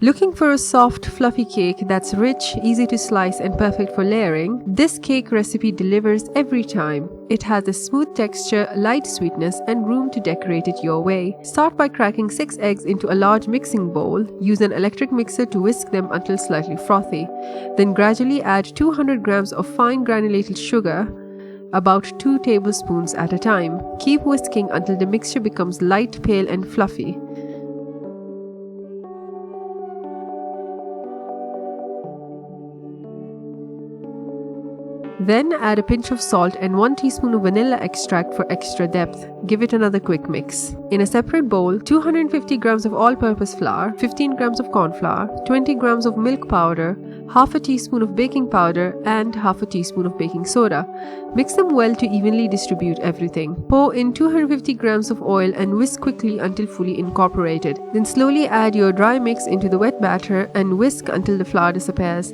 Looking for a soft, fluffy cake that's rich, easy to slice and perfect for layering? This cake recipe delivers every time. It has a smooth texture, light sweetness and room to decorate it your way. Start by cracking 6 eggs into a large mixing bowl. Use an electric mixer to whisk them until slightly frothy. Then gradually add 200 grams of fine granulated sugar, about 2 tablespoons at a time. Keep whisking until the mixture becomes light, pale and fluffy. Then add a pinch of salt and 1 teaspoon of vanilla extract for extra depth. Give it another quick mix. In a separate bowl, 250 grams of all-purpose flour, 15 grams of corn flour, 20 grams of milk powder, half a teaspoon of baking powder and half a teaspoon of baking soda. Mix them well to evenly distribute everything. Pour in 250 grams of oil and whisk quickly until fully incorporated. Then slowly add your dry mix into the wet batter and whisk until the flour disappears.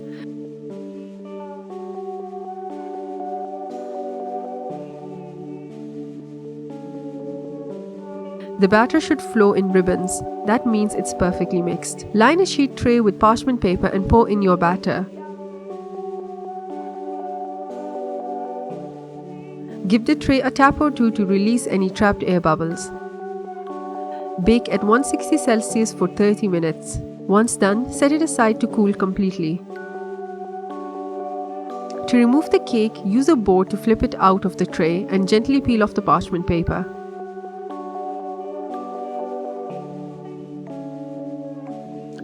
The batter should flow in ribbons. That means it's perfectly mixed. Line a sheet tray with parchment paper and pour in your batter. Give the tray a tap or two to release any trapped air bubbles. Bake at 160 Celsius for 30 minutes. Once done, set it aside to cool completely. To remove the cake, use a board to flip it out of the tray and gently peel off the parchment paper.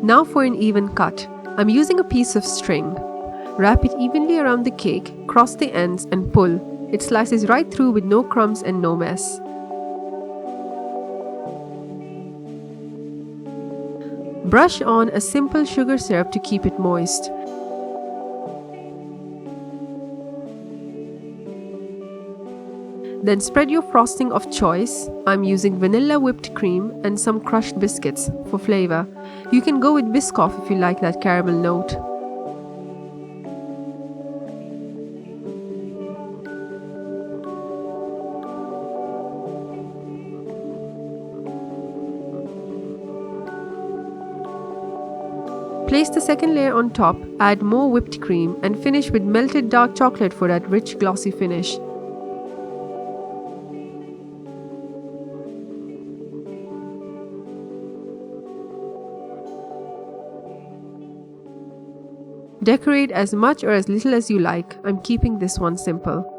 Now for an even cut. I'm using a piece of string. Wrap it evenly around the cake, cross the ends and pull. It slices right through with no crumbs and no mess. Brush on a simple sugar syrup to keep it moist. Then spread your frosting of choice. I'm using vanilla whipped cream and some crushed biscuits for flavor. You can go with Biscoff if you like that caramel note. Place the second layer on top, add more whipped cream and finish with melted dark chocolate for that rich glossy finish. Decorate as much or as little as you like. I'm keeping this one simple.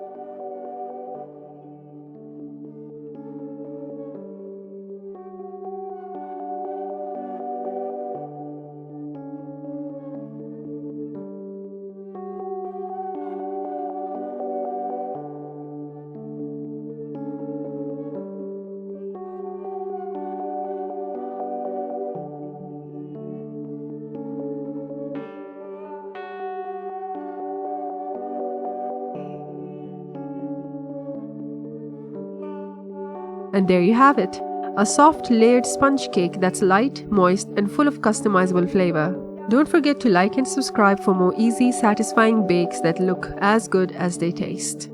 And there you have it, a soft layered sponge cake that's light, moist and full of customizable flavor. Don't forget to like and subscribe for more easy, satisfying bakes that look as good as they taste.